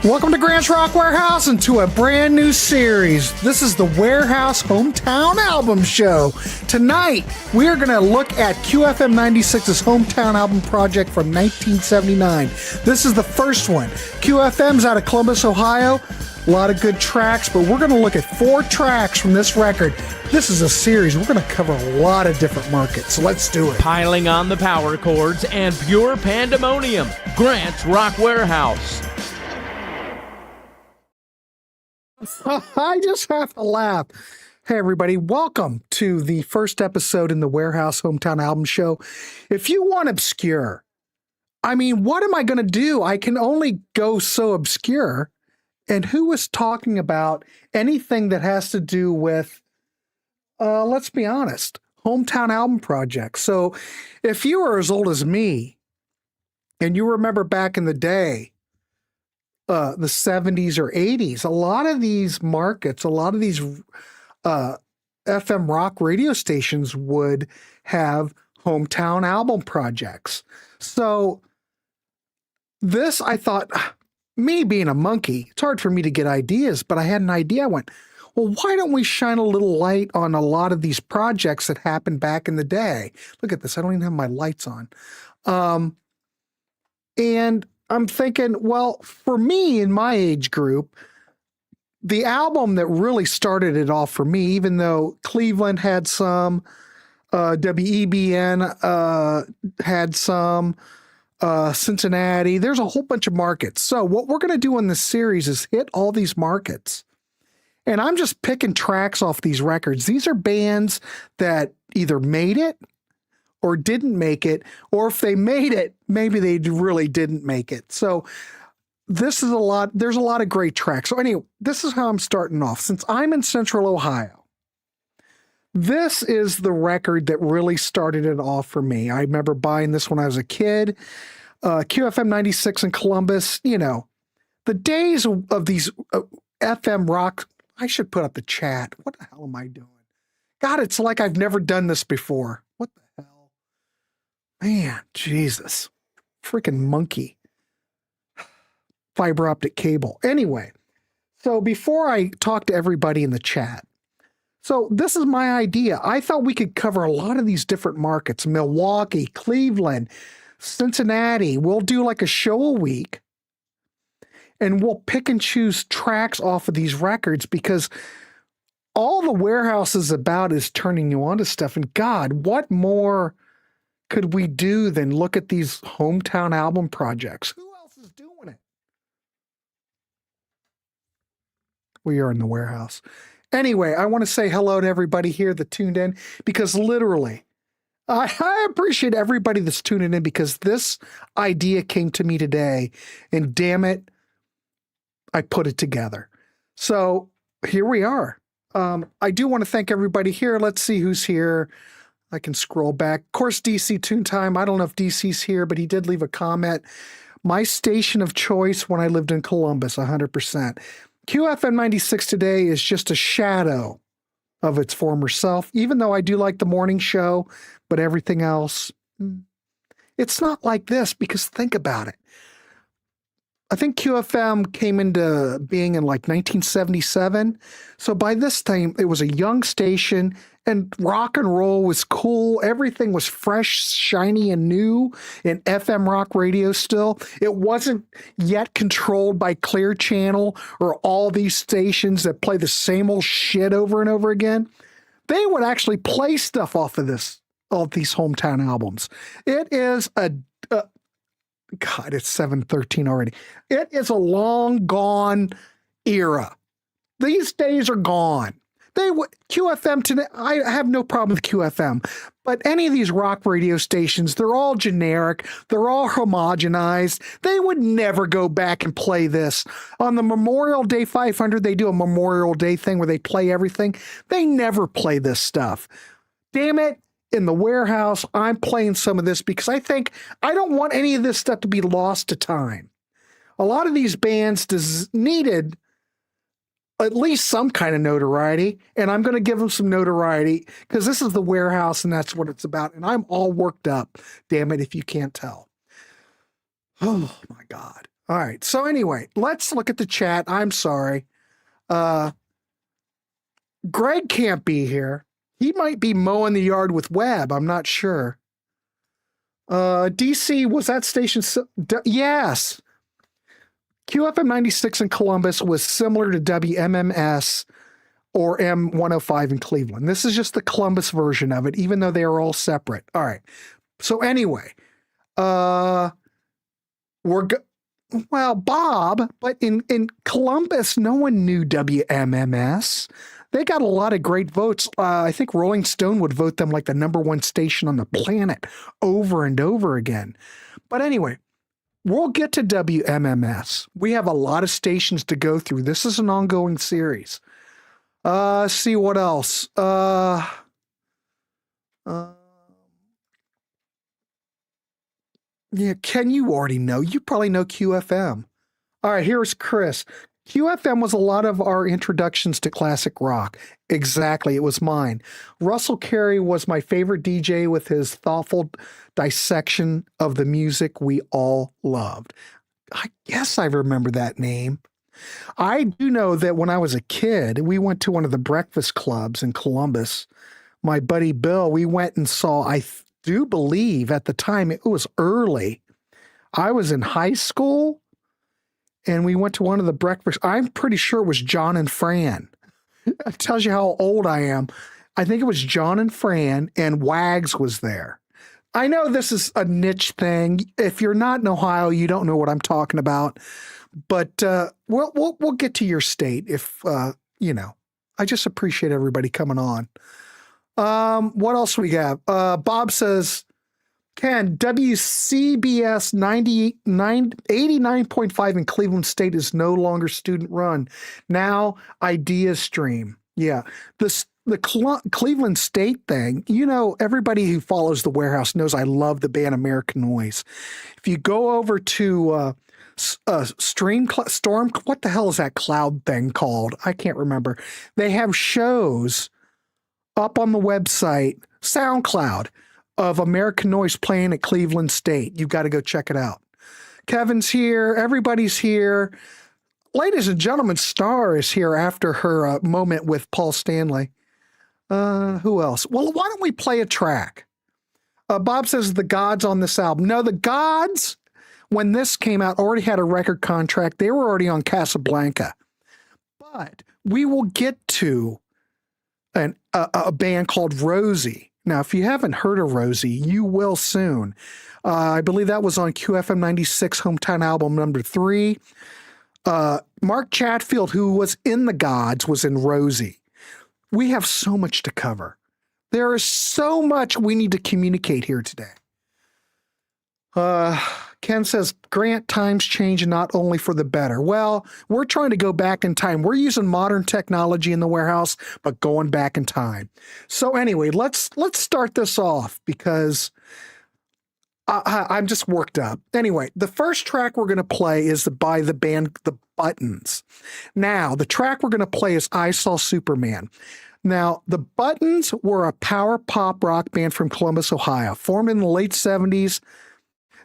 Welcome to Grant's Rock Warehouse and to a brand new series. This is the Warehouse Hometown Album Show. Tonight, we are going to look at Q-FM-96's hometown album project from 1979. This is the first one. Q-FM's out of Columbus, Ohio. A lot of good tracks, but we're going to look at 4 tracks from this record. This is a series. We're going to cover a lot of different markets, so let's do it. Piling on the power chords and pure pandemonium. Grant's Rock Warehouse. I just have to laugh. Hey, everybody. Welcome to the first episode in the Warehouse Hometown Album Show. If you want obscure, I mean, what am I going to do? I can only go so obscure. And who is talking about anything that has to do with, let's be honest, hometown album projects? So if you are as old as me and you remember back in the day, the 70s or 80s, a lot of these markets, a lot of these FM rock radio stations would have hometown album projects. So this, I thought, me being a monkey, it's hard for me to get ideas, but I had an idea. I went, well, why don't we shine a little light on a lot of these projects that happened back in the day? Look at this. I don't even have my lights on. And I'm thinking, well, for me in my age group, the album that really started it all for me, even though Cleveland had some, WEBN had some, Cincinnati, there's a whole bunch of markets. So what we're going to do in this series is hit all these markets. And I'm just picking tracks off these records. These are bands that either made it or didn't make it, or if they made it, maybe they really didn't make it. So this is there's a lot of great tracks. So anyway, this is how I'm starting off. Since I'm in Central Ohio, this is the record that really started it off for me. I remember buying this when I was a kid. Q-FM-96 in Columbus, you know, the days of these FM rock. I should put up the chat. What the hell am I doing? God, it's like I've never done this before. What the hell? Man, Jesus. Freaking monkey. Fiber optic cable. Anyway, so before I talk to everybody in the chat, so this is my idea. I thought we could cover a lot of these different markets. Milwaukee, Cleveland, Cincinnati. We'll do like a show a week. And we'll pick and choose tracks off of these records because all the Warehouse is about is turning you on to stuff. And God, what more could we do than look at these hometown album projects? Who else is doing it? We are in the Warehouse. Anyway, I want to say hello to everybody here that tuned in because literally, I appreciate everybody that's tuning in because this idea came to me today and damn it, I put it together. So here we are. I do want to thank everybody here. Let's see who's here. I can scroll back. Of course, DC Tune Time. I don't know if DC's here, but he did leave a comment. My station of choice when I lived in Columbus, 100%. Q-FM-96 today is just a shadow of its former self, even though I do like the morning show, but everything else, it's not like this because think about it. I think QFM came into being in like 1977. So by this time, it was a young station and rock and roll was cool. Everything was fresh, shiny, and new in FM rock radio still. It wasn't yet controlled by Clear Channel or all these stations that play the same old shit over and over again. They would actually play stuff off of these hometown albums. It is God, it's 7:13 already. It is a long gone era. These days are gone. QFM today, I have no problem with QFM, but any of these rock radio stations, they're all generic. They're all homogenized. They would never go back and play this. On the Memorial Day 500, they do a Memorial Day thing where they play everything. They never play this stuff. Damn it. In the Warehouse, I'm playing some of this because I don't want any of this stuff to be lost to time. A lot of these bands needed at least some kind of notoriety, and I'm going to give them some notoriety because this is the Warehouse and that's what it's about. And I'm all worked up, damn it, if you can't tell. Oh my God. All right. So anyway, let's look at the chat. I'm sorry. Greg can't be here. He might be mowing the yard with Webb. I'm not sure. DC, was that station? Yes. Q-FM-96 in Columbus was similar to WMMS or M105 in Cleveland. This is just the Columbus version of it, even though they are all separate. All right. So anyway, well, Bob, but in Columbus, no one knew WMMS. They got a lot of great votes. I think Rolling Stone would vote them like the #1 station on the planet over and over again. But anyway, we'll get to WMMS. We have a lot of stations to go through. This is an ongoing series. See what else. Yeah, Ken, you already know. You probably know QFM. All right, here's Chris. QFM was a lot of our introductions to classic rock. Exactly, it was mine. Russell Carey was my favorite DJ with his thoughtful dissection of the music we all loved. I guess I remember that name. I do know that when I was a kid, we went to one of the breakfast clubs in Columbus. My buddy Bill, we went and saw, I do believe at the time, it was early. I was in high school. And we went to one of the breakfasts. I'm pretty sure it was John and Fran. It tells you how old I am. I think it was John and Fran, and Wags was there. I know this is a niche thing. If you're not in Ohio, you don't know what I'm talking about. But we'll get to your state if you know. I just appreciate everybody coming on. What else we have? Bob says, Ken, WCBS 89.5 in Cleveland State is no longer student run. Now Idea Stream. Yeah. The Cleveland State thing, you know, everybody who follows the Warehouse knows I love the band American Noise. If you go over to Storm, what the hell is that cloud thing called? I can't remember. They have shows up on the website, SoundCloud, of American Noise playing at Cleveland State. You've got to go check it out. Kevin's here. Everybody's here. Ladies and gentlemen, Star is here after her moment with Paul Stanley. Who else? Well, why don't we play a track? Bob says the Gods on this album. No, the Gods, when this came out, already had a record contract. They were already on Casablanca. But we will get to a band called Rosie. Now, if you haven't heard of Rosie, you will soon. I believe that was on Q-FM-96 Hometown Album #3. Mark Chatfield, who was in the Gods, was in Rosie. We have so much to cover. There is so much we need to communicate here today. Ken says, Grant, times change not only for the better. Well, we're trying to go back in time. We're using modern technology in the Warehouse, but going back in time. So anyway, let's start this off because I'm just worked up. Anyway, the first track we're going to play is by the band The Buttons. Now, the track we're going to play is I Saw Superman. Now, the Buttons were a power pop rock band from Columbus, Ohio, formed in the late 70s.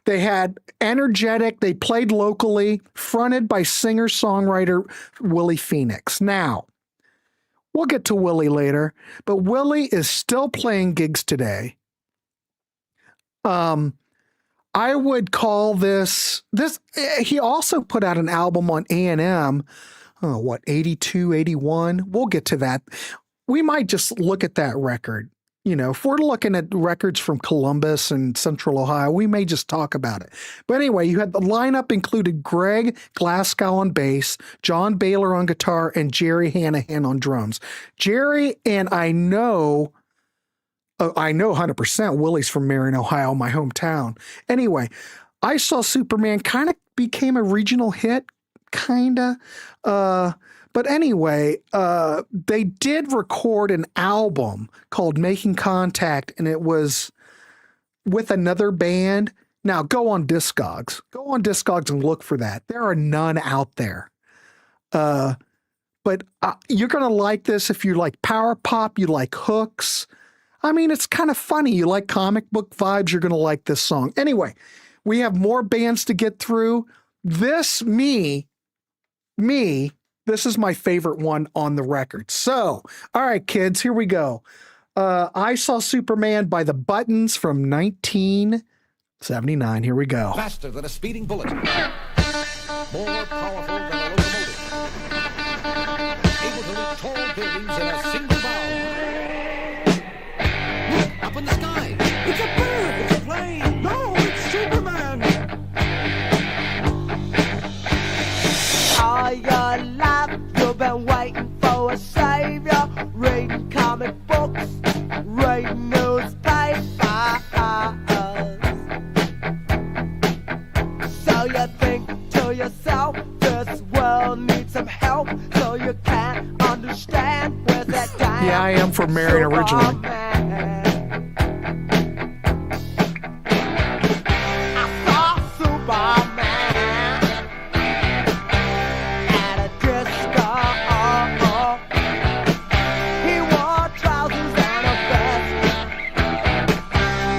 They had energetic, they played locally, fronted by singer-songwriter Willie Phoenix. Now, we'll get to Willie later, but Willie is still playing gigs today. I would call this, he also put out an album on A&M, 82, 81? We'll get to that. We might just look at that record. You know, if we're looking at records from Columbus and Central Ohio, we may just talk about it. But anyway, you had the lineup included Greg Glasgow on bass, John Baylor on guitar, and Jerry Hanahan on drums. Jerry, and I know 100% Willie's from Marion, Ohio, my hometown. Anyway, I Saw Superman kind of became a regional hit, kind of. But anyway, they did record an album called Making Contact, and it was with another band. Now, go on Discogs. Go on Discogs and look for that. There are none out there. But you're going to like this if you like power pop, you like hooks. I mean, it's kind of funny. You like comic book vibes, you're going to like this song. Anyway, we have more bands to get through. this this is my favorite one on the record. So, all right, kids, here we go. I Saw Superman by the Buttons from 1979. Here we go. Faster than a speeding bullet. More powerful than a locomotive. Able to leap tall buildings in a single bound. Look, up in the sky. It's a bird. It's a plane. No, it's Superman. All your life you've been waiting for a savior. Reading comic books, reading newspapers. So you think to yourself, this world needs some help. So you can't understand where's that damn Yeah, I am from Marion originally. Superman. I saw Superman at a disco. He wore trousers and a vest.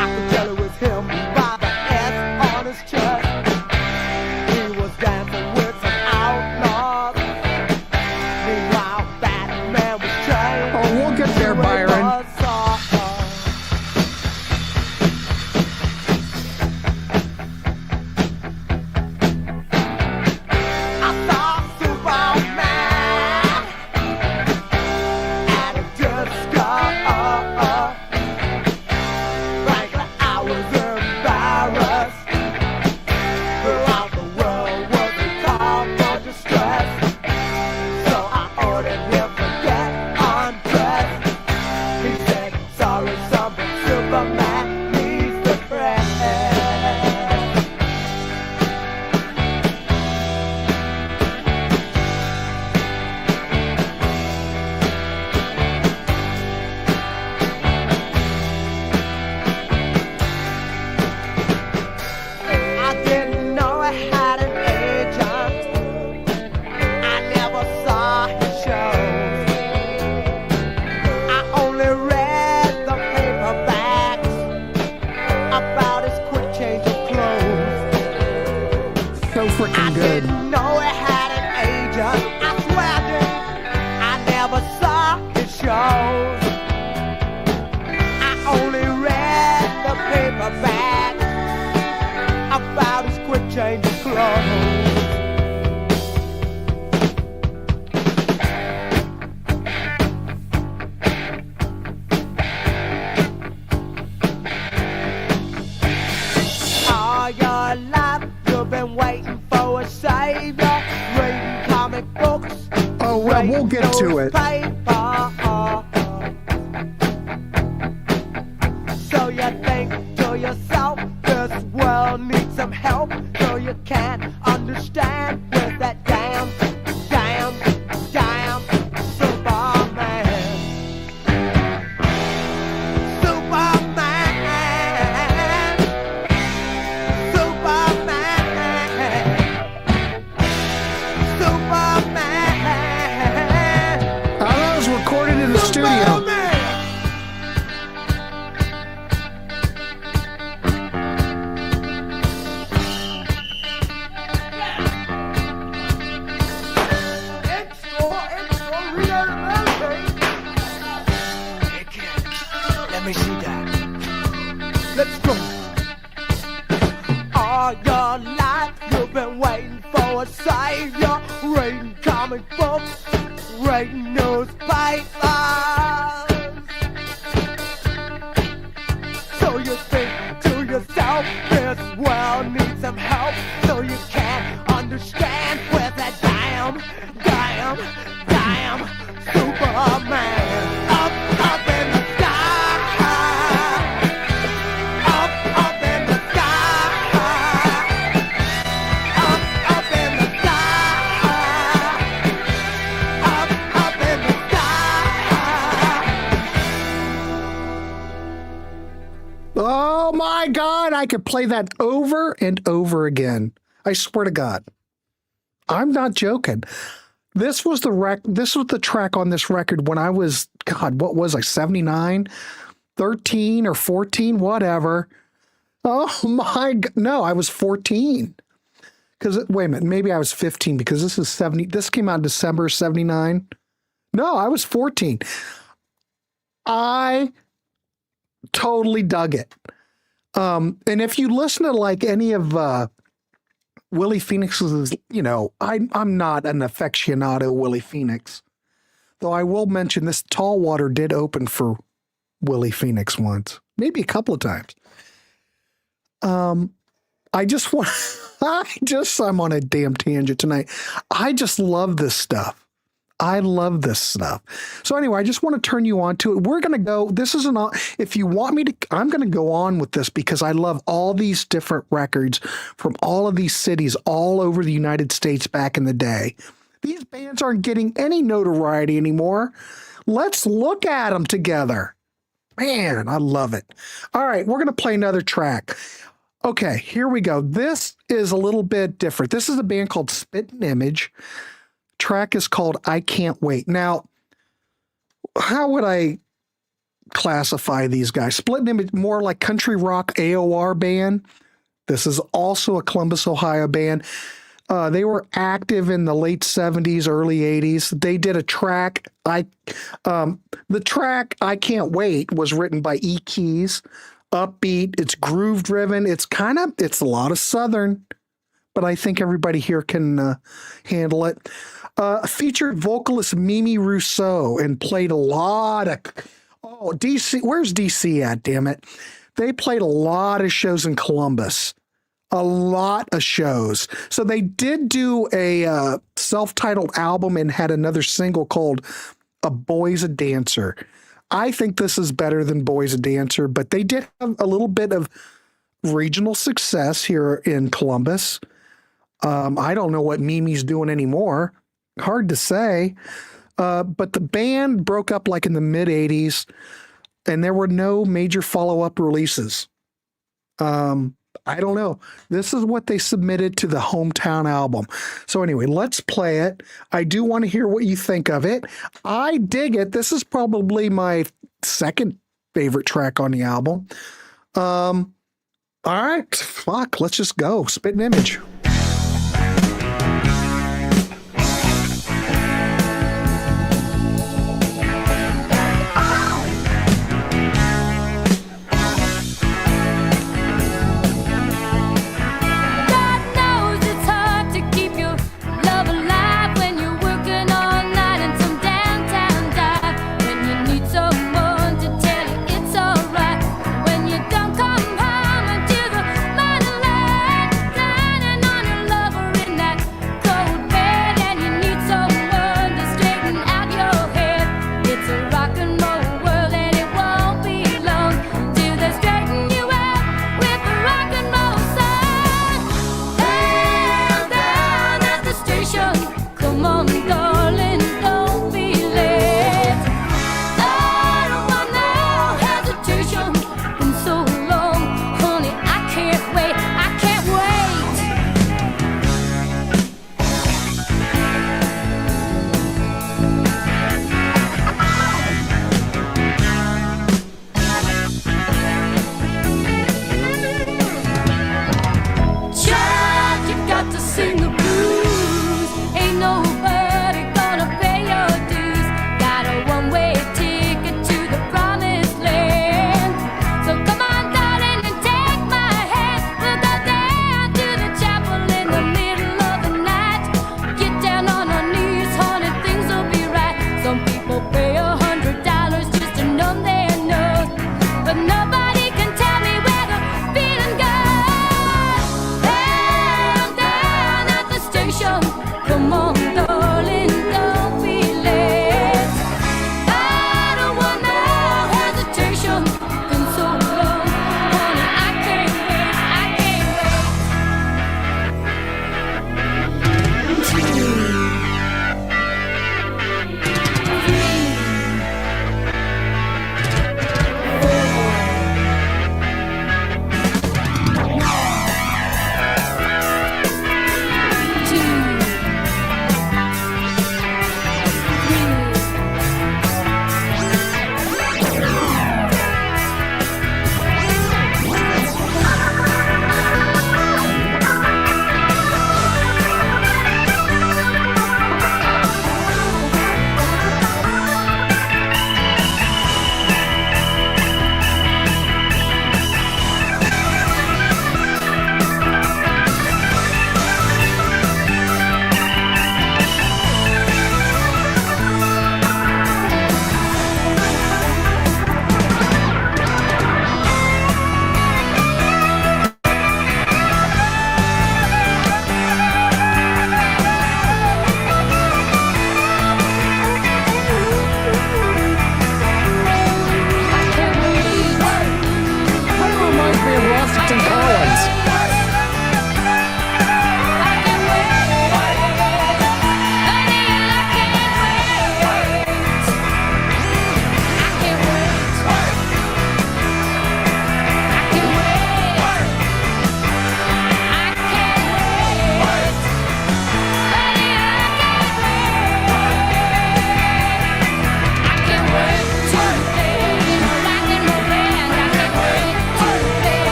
I could tell it was him by the S on his chest. He was dancing with some outlaws. Meanwhile, Batman was trained. Oh, we'll get there, to a Byron. buzzsaw. I saw Superman at a disco. Frankly, I was embarrassed. Throughout the world was a call for distress. So I ordered him to get undressed. He said, sorry, son, but Superman needs the press. I didn't know I had an agent. I never saw his shows. I only read the paperbacks about his quick change of clothes. So I freaking good. didn't know I had an agent. I swear I did. I never saw his shows. I only read the paperbacks about his quick change of clothes. All your life you've been waiting for a savior. Reading comic books. Oh, well, we'll get to it. So you think to yourself, this world needs some help. So you can't understand where's that damn Superman. Superman. That was recorded in the studio. Let me see that. Let's go. All your life you've been waiting for a savior. Reading comic books, reading newspapers. So you think to yourself, this world needs some help. So you can't understand where's that damn Superman. Up in the sky. Up in the sky. Up in the sky. Up in the sky. Oh my God, I could play that over and over again. I swear to God. I'm not joking. This was the track on this record when I was, God, what was I, 79, 13 or 14, whatever. Oh my, no, I was 14. because wait a minute, maybe I was 15 because this is 70. This came out in December 79. No, I was 14. I totally dug it. And if you listen to like any of Willie Phoenix's, you know, I'm not an aficionado of Willie Phoenix, though I will mention this Tall Water did open for Willie Phoenix once, maybe a couple of times. I just want, I'm on a damn tangent tonight. I just love this stuff. I love this stuff. So anyway, I just want to turn you on to it. We're going to go, this is if you want me to, I'm going to go on with this because I love all these different records from all of these cities all over the United States back in the day. These bands aren't getting any notoriety anymore. Let's look at them together. Man, I love it. All right, we're going to play another track. Okay, here we go. This is a little bit different. This is a band called Spit and Image. Track is called I Can't Wait. Now, how would I classify these guys? Split and Image, more like country rock AOR band. This is also a Columbus, Ohio band. They were active in the late 70s, early 80s. They did a track. The track I Can't Wait was written by E. Keys. Upbeat. It's groove driven. It's a lot of Southern, but I think everybody here can handle it. Featured vocalist Mimi Rousseau and played a lot of, DC. Where's DC at? Damn it. They played a lot of shows in Columbus. A lot of shows. So they did do a self-titled album and had another single called A Boy's a Dancer. I think this is better than Boy's a Dancer, but they did have a little bit of regional success here in Columbus. I don't know what Mimi's doing anymore. Hard to say. But the band broke up like in the mid-'80s, and there were no major follow-up releases. I don't know. This is what they submitted to the hometown album. So anyway, let's play it. I do want to hear what you think of it. I dig it. This is probably my second favorite track on the album. All right. Fuck. Let's just go. Spit and Image.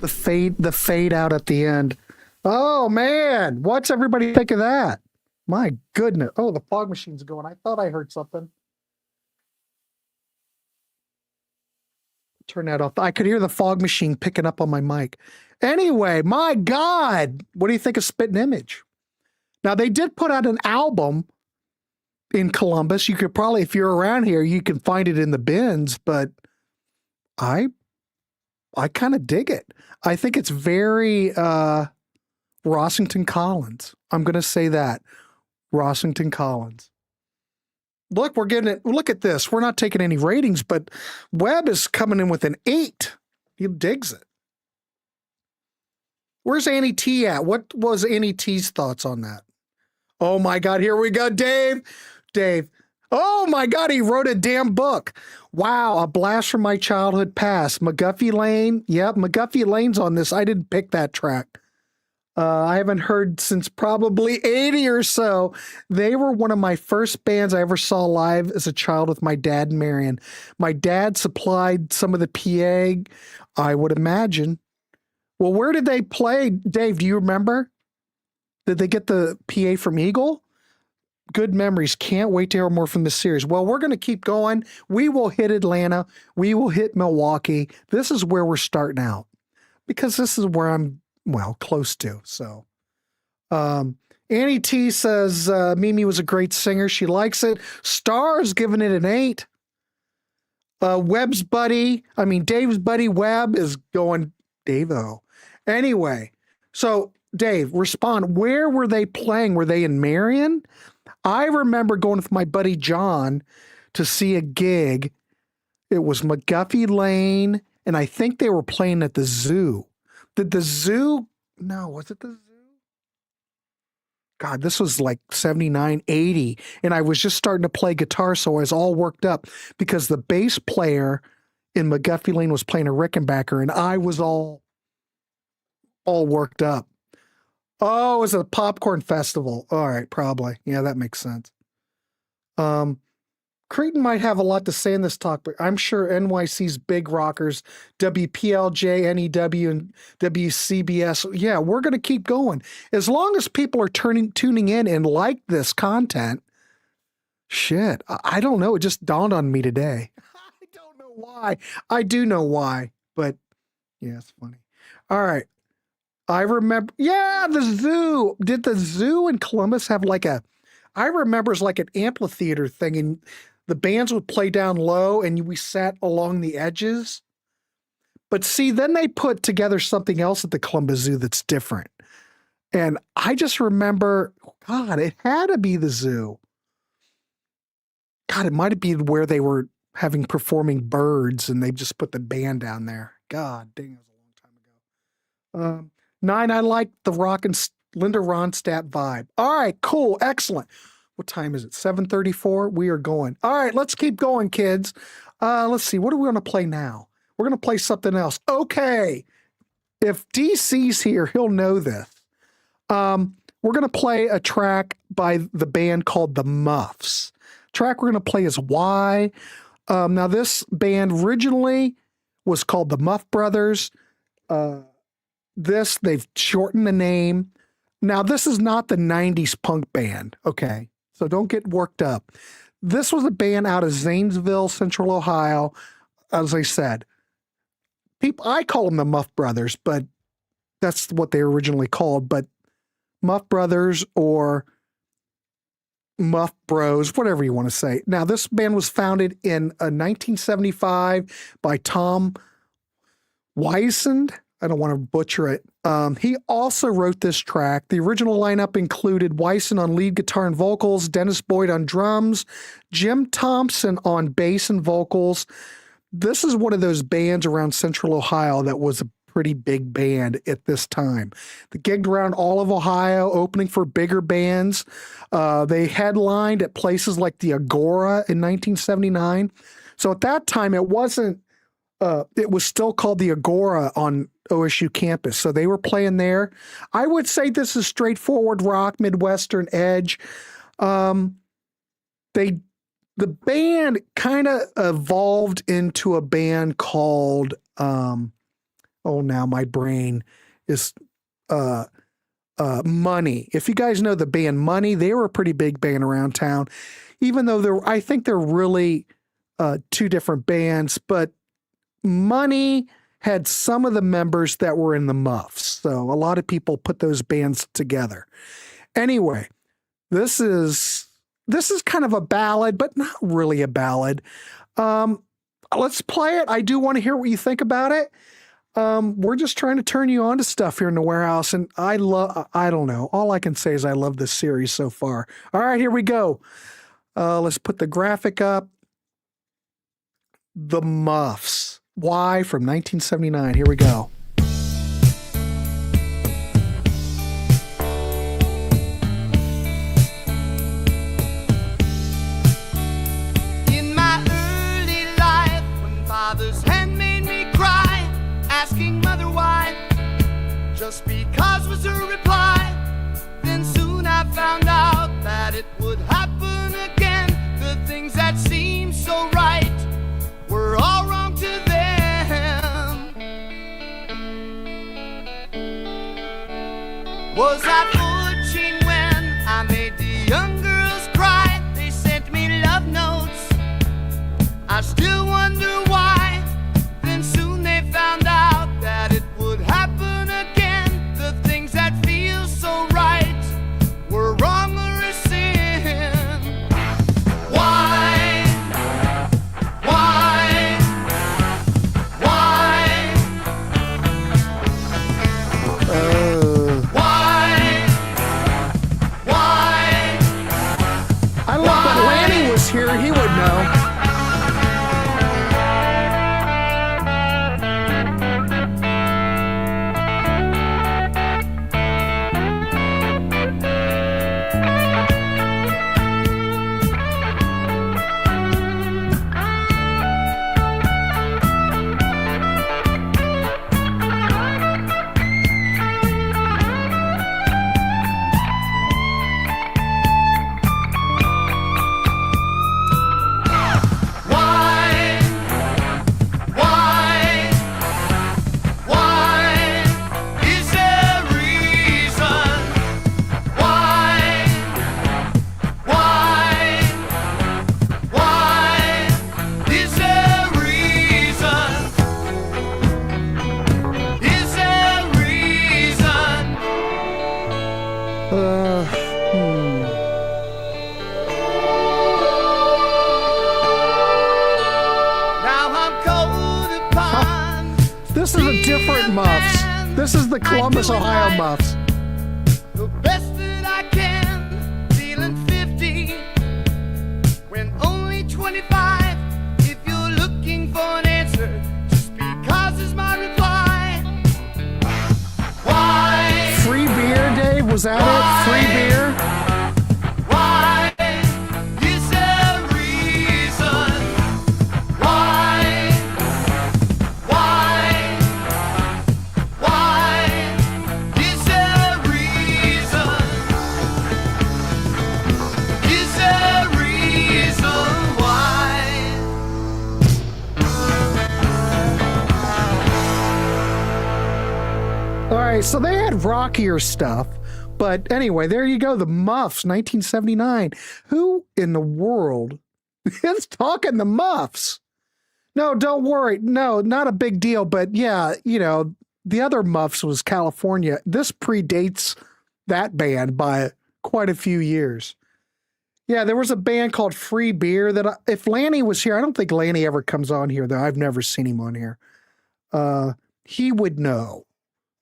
The fade out at the end. Oh man, what's everybody think of that? My goodness. Oh, the fog machine's going. I thought I heard something. Turn that off. I could hear the fog machine picking up on my mic. Anyway, my God, what do you think of Spitting Image? Now, they did put out an album in Columbus. You could probably, if you're around here, you can find it in the bins, but I kind of dig it. I think it's very Rossington Collins. I'm going to say that. Rossington Collins. Look, we're getting it. Look at this. We're not taking any ratings, but Webb is coming in with an 8. He digs it. Where's Annie T at? What was Annie T's thoughts on that? Oh my God, here we go, Dave. Dave. Oh my God, he wrote a damn book. Wow, a blast from my childhood past. McGuffey Lane. Yep, McGuffey Lane's on this. I didn't pick that track. I haven't heard since probably 80 or so. They were one of my first bands I ever saw live as a child with my dad and Marion. My dad supplied some of the PA, I would imagine. Well, where did they play? Dave, do you remember? Did they get the PA from Eagle? Good memories. Can't wait to hear more from this series. Well, we're going to keep going. We will hit Atlanta. We will hit Milwaukee. This is where we're starting out because this is where I'm, well, close to. So, Annie T says, Mimi was a great singer. She likes it. Star's giving it an 8. Dave's buddy Webb is going Dave-O. Anyway, so Dave, respond. Where were they playing? Were they in Marion? I remember going with my buddy John to see a gig. It was McGuffey Lane, and I think they were playing at the Zoo. Did the Zoo? No, was it the Zoo? God, this was like 79, 80, and I was just starting to play guitar, so I was all worked up because the bass player in McGuffey Lane was playing a Rickenbacker, and I was all worked up. Oh, it was a popcorn festival. All right, probably. Yeah, that makes sense. Creighton might have a lot to say in this talk, but I'm sure NYC's big rockers, WPLJ, NEW, and WCBS. Yeah, we're going to keep going. As long as people are tuning in and like this content, shit, I don't know. It just dawned on me today. I don't know why. I do know why, but yeah, it's funny. All right. I remember, yeah, the Zoo. Did the Zoo in Columbus have I remember it's like an amphitheater thing, and the bands would play down low, and we sat along the edges. But see, then they put together something else at the Columbus Zoo that's different. And I just remember, God, it had to be the Zoo. God, it might have been where they were having performing birds, and they just put the band down there. God dang, it was a long time ago. 9, I like the rock and Linda Ronstadt vibe. All right, cool, excellent. What time is it? 7:34. We are going. All right, let's keep going, kids. Let's see. What are we going to play now? We're going to play something else. Okay. If DC's here, he'll know this. We're going to play a track by the band called the Muffs. Track we're going to play is Why. Now, this band originally was called the Muff Brothers. They've shortened the name. Now, this is not the 90s punk band, okay? So don't get worked up. This was a band out of Zanesville, Central Ohio. As I said, I call them the Muff Brothers, but that's what they were originally called. But Muff Brothers or Muff Bros, whatever you want to say. Now, this band was founded in 1975 by Tom Weisand. I don't want to butcher it. He also wrote this track. The original lineup included Weisand on lead guitar and vocals, Dennis Boyd on drums, Jim Thompson on bass and vocals. This is one of those bands around Central Ohio that was a pretty big band at this time. They gigged around all of Ohio, opening for bigger bands. They headlined at places like the Agora in 1979. So at that time, it was still called the Agora on OSU campus. So they were playing there. I would say this is straightforward rock, Midwestern edge. The band kind of evolved into a band called Oh, now my brain is Money. If you guys know the band Money, they were a pretty big band around town, even though I think they're really two different bands, but Money had some of the members that were in the Muffs. So a lot of people put those bands together. Anyway, this is kind of a ballad, but not really a ballad. Let's play it. I do want to hear what you think about it. We're just trying to turn you on to stuff here in the warehouse. And I don't know. All I can say is I love this series so far. All right, here we go. Let's put the graphic up. The Muffs. Why from 1979. Here we go. In my early life, when father's hand made me cry, asking mother why, just because was her reply. Then soon I found out that it would happen again. The things that seemed so right were all wrong to them. Was I fortunate when I made the young girls cry? They sent me love notes. I still wonder why. Then soon they found out that it would happen again. The things that feel so right were wrong or a sin. Why? Why? Why? Why? I love that Lanny was here. He would know. This is a different Muffs. This is the Columbus, Ohio Muffs. The best that I can, feeling 50, when only 25. If you're looking for an answer, just because is my reply. Why? Free beer, Dave? Was that it? Free beer? Why? Is there a reason? Why? Why? Why? Is there a reason? Is there a reason why? All right, so they had rockier stuff. But anyway, there you go. The Muffs, 1979. Who in the world is talking the Muffs? No, don't worry. No, not a big deal. But yeah, you know, the other Muffs was California. This predates that band by quite a few years. Yeah, there was a band called Free Beer that if Lanny was here, I don't think Lanny ever comes on here, though. I've never seen him on here. He would know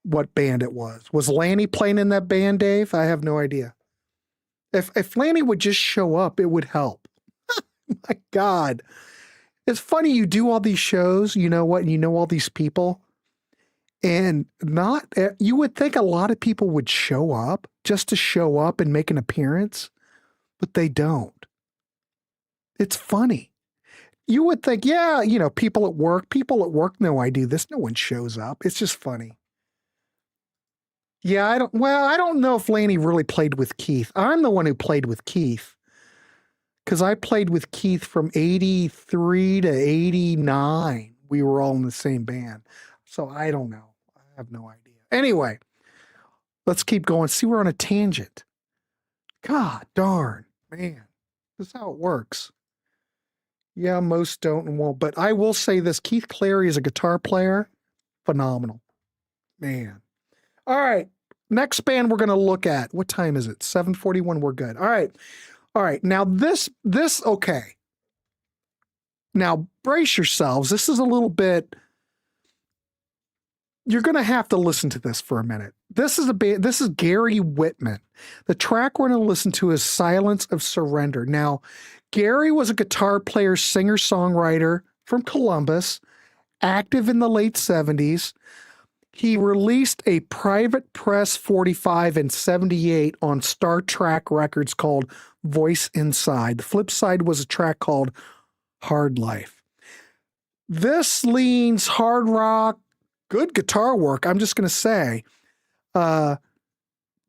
what band it was. Was Lanny playing in that band, Dave? I have no idea. If Lanny would just show up, it would help. My God. It's funny you do all these shows, you know what, and you know all these people, and you would think a lot of people would show up just to show up and make an appearance, but they don't. It's funny. You would think, yeah, you know, people at work know I do this. No one shows up. It's just funny. Yeah, I don't know if Lanny really played with Keith. I'm the one who played with Keith because I played with Keith from 83 to 89. We were all in the same band. So I don't know. have no idea. Anyway, let's keep going. See, we're on a tangent. God darn, man. This is how it works. Yeah, most don't and won't. But I will say this. Keith Clary is a guitar player. Phenomenal. Man. All right. Next band we're going to look at. What time is it? 7:41. We're good. All right. All right. Now this, okay. Now brace yourselves. This is a little bit, you're going to have to listen to this for a minute. This is a band, this is Gary Whitman. The track we're going to listen to is Silence of Surrender. Now, Gary was a guitar player, singer, songwriter from Columbus, active in the late 70s. He released a Private Press 45 in 78 on Star Trek Records called Voice Inside. The flip side was a track called Hard Life. This leans hard rock, good guitar work, I'm just going to say.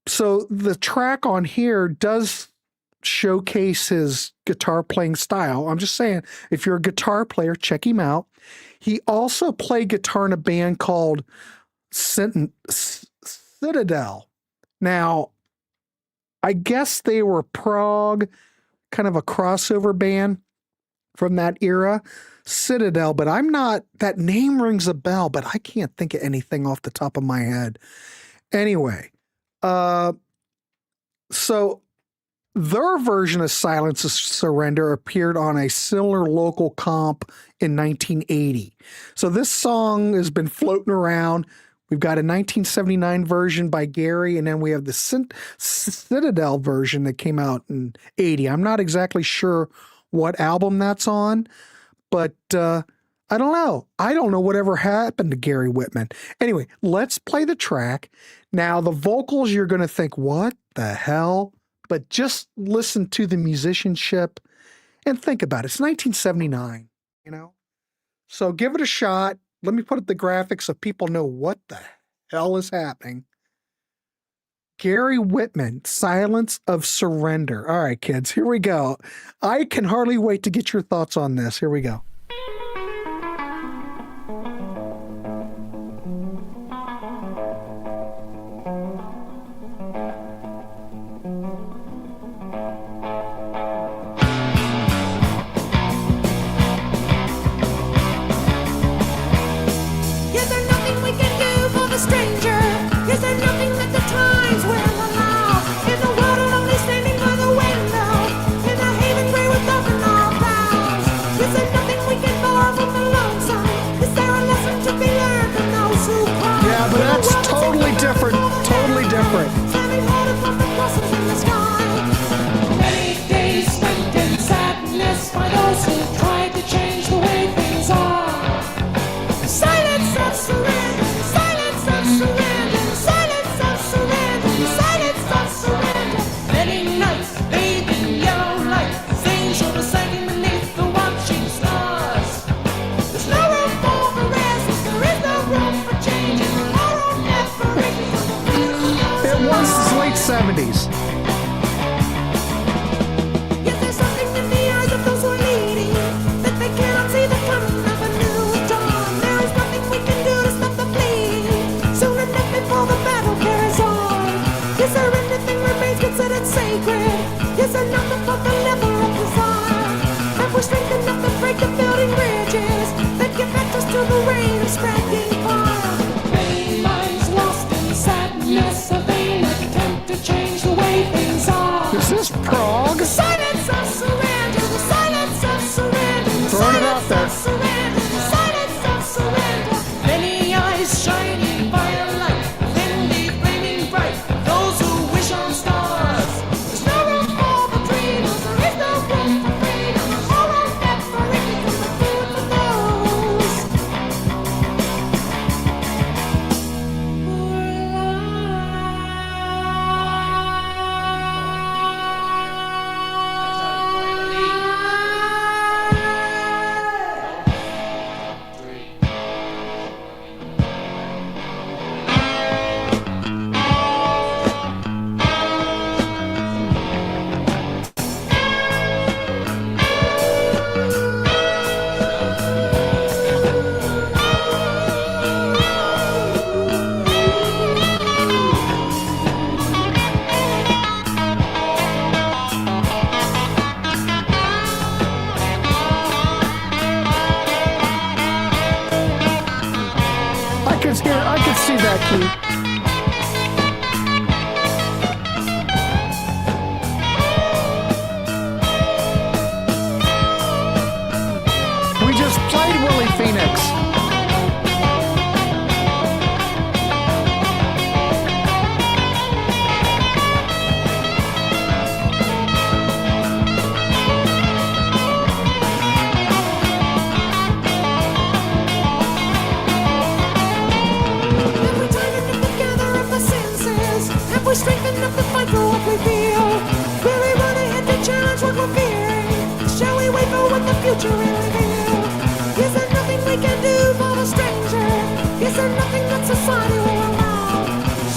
So the track on here does showcase his guitar playing style. I'm just saying, if you're a guitar player, check him out. He also played guitar in a band called Citadel. Now, I guess they were prog, kind of a crossover band from that era, Citadel, but that name rings a bell, but I can't think of anything off the top of my head. Anyway, so their version of Silence of Surrender appeared on a similar local comp in 1980. So this song has been floating around. We've got a 1979 version by Gary, and then we have the Citadel version that came out in 80. I'm not exactly sure what album that's on, but I don't know. I don't know whatever happened to Gary Whitman. Anyway, let's play the track. Now, the vocals, you're going to think, what the hell? But just listen to the musicianship and think about it. It's 1979, you know? So give it a shot. Let me put up the graphics so people know what the hell is happening. Gary Whitman, Silence of Surrender. All right, kids, here we go. I can hardly wait to get your thoughts on this. Here we go. I could see that, Keith. We just played Willie Phoenix. We strengthen up the fight for what we feel. Will we run ahead to challenge what we're fearing? Shall we wait for what the future will reveal? Is there nothing we can do for the stranger? Is there nothing that society will allow?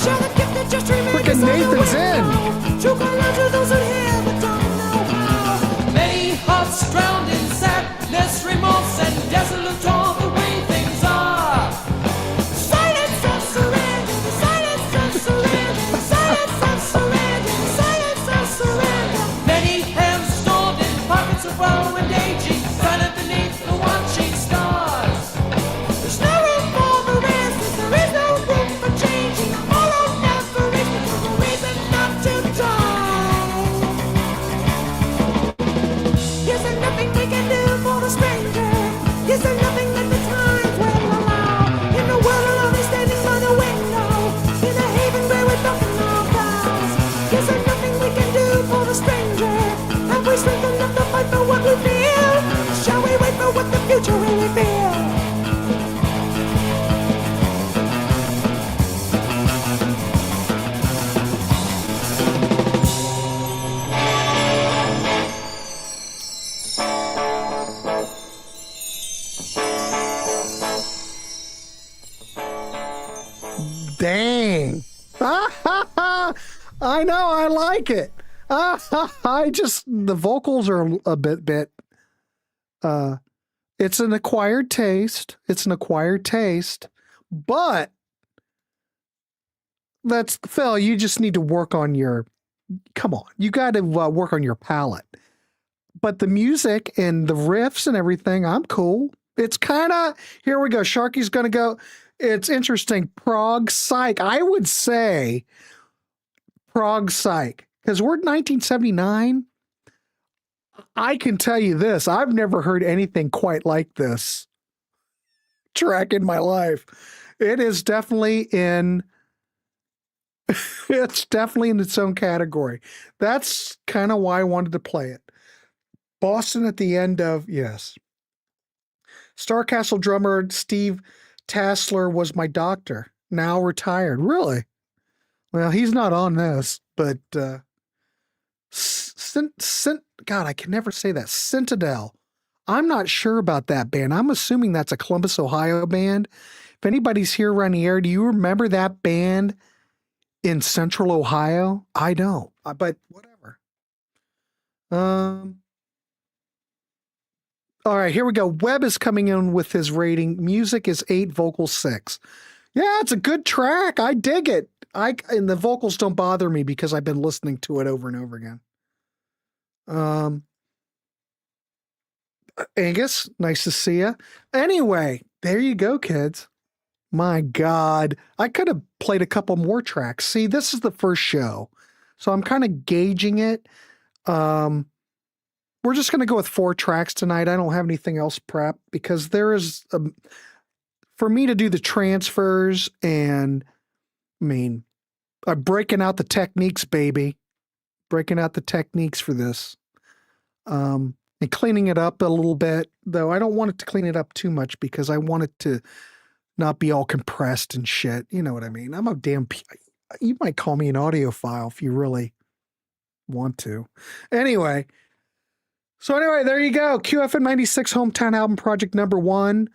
Shall the gifted just remain Frickin' Nathan's in. To call out to those who hear but don't know how? Many hearts drowned in sadness, remorse, and desolate all the way things are. Silence of surrender, the silence of surrender, silence of surrender, the silence of surrender. Many hands stored in pockets of woe and aging, silent beneath the watching stars. There's no room for the rest, there is no room for changing. All or never is because no reason not to die. Is there nothing we can do for the stranger? Is there nothing that the times will allow? In the world alone, he's standing by the window, in a haven where we're nothing our vows. Is there nothing we can do for the stranger? Have we strengthened enough to fight for what we feel? Shall we wait for what the future will reveal? Dang. I know, I like it. The vocals are a bit, it's an acquired taste. But Phil, you just need to work on come on, you got to work on your palette. But the music and the riffs and everything, I'm cool. It's kind of, here we go. Sharky's going to go. It's interesting. Prog psych. I would say prog psych because we're 1979. I can tell you this. I've never heard anything quite like this track in my life. It is definitely in its own category. That's kind of why I wanted to play it. Boston at the end of, yes. Starcastle drummer Steve Tassler was my doctor, now retired. Really? Well, he's not on this, but God, I can never say that. Citadel. I'm not sure about that band. I'm assuming that's a Columbus, Ohio band. If anybody's here around the area, do you remember that band in Central Ohio? I don't, but whatever. All right, here we go. Webb is coming in with his rating. Music is 8, vocals 6. Yeah, it's a good track. I dig it. And the vocals don't bother me because I've been listening to it over and over again. Angus, nice to see you. Anyway, there you go, kids. My God, I could have played a couple more tracks. See, this is the first show, so I'm kind of gauging it. We're just going to go with 4 tracks tonight. I don't have anything else prepped because there is, for me to do the transfers and, I'm breaking out the techniques, baby. Breaking out the techniques for this. And cleaning it up a little bit, though I don't want it to clean it up too much because I want it to not be all compressed and shit. You know what I mean? I'm a damn, you might call me an audiophile if you really want to. Anyway, there you go. Q-FM-96 Hometown Album Project #1.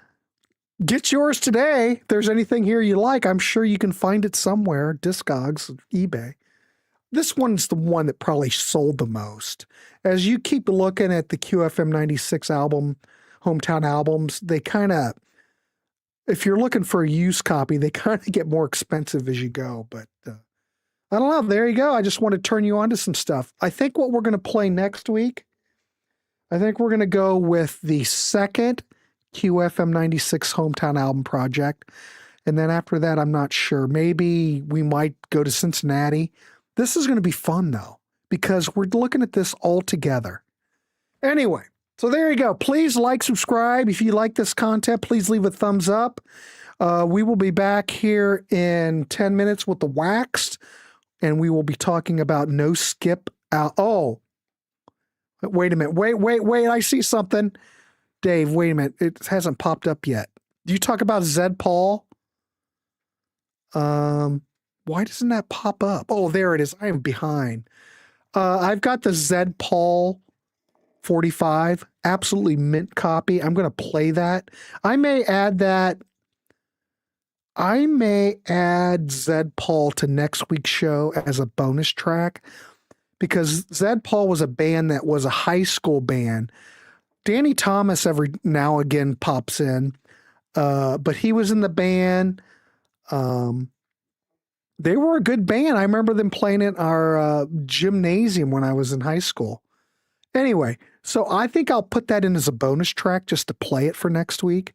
Get yours today. If there's anything here you like, I'm sure you can find it somewhere. Discogs, eBay. This one's the one that probably sold the most. As you keep looking at the Q-FM-96 album, Hometown albums, they kind of, if you're looking for a used copy, they kind of get more expensive as you go. But I don't know. There you go. I just want to turn you on to some stuff. I think what we're going to play next week, I think we're going to go with the second Q-FM-96 Hometown Album Project. And then after that, I'm not sure. Maybe we might go to Cincinnati. This is going to be fun, though, because we're looking at this all together. Anyway, so there you go. Please like, subscribe. If you like this content, please leave a thumbs up. We will be back here in 10 minutes with the Waxed, and we will be talking about no skip out. Oh, wait a minute. Wait. I see something. Dave, wait a minute. It hasn't popped up yet. Do you talk about Zed Paul? Why doesn't that pop up? Oh, there it is. I am behind. I've got the Zed Paul 45, absolutely mint copy. I'm going to play that. I may add Zed Paul to next week's show as a bonus track, because Zed Paul was a band that was a high school band. Danny Thomas every now and again pops in, but he was in the band. They were a good band. I remember them playing at our gymnasium when I was in high school. Anyway, so I think I'll put that in as a bonus track just to play it for next week.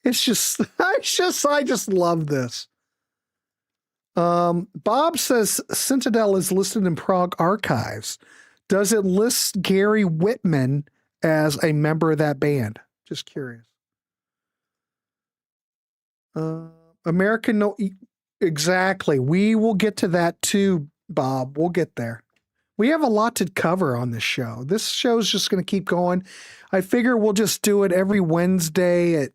I just love this. Bob says Citadel is listed in Prague Archives. Does it list Gary Whitman as a member of that band? Just curious. American, no, exactly. We will get to that too, Bob. We'll get there. We have a lot to cover on this show. This show's just going to keep going. I figure we'll just do it every Wednesday at,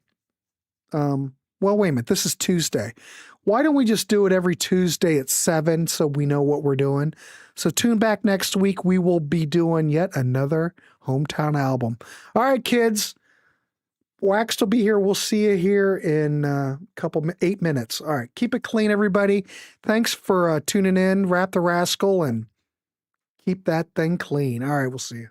well, wait a minute. This is Tuesday. Why don't we just do it every Tuesday at 7 so we know what we're doing? So tune back next week. We will be doing yet another hometown album. All right, kids. Waxed will be here. We'll see you here in a couple, 8 minutes. All right. Keep it clean, everybody. Thanks for tuning in. Wrap the Rascal and keep that thing clean. All right. We'll see you.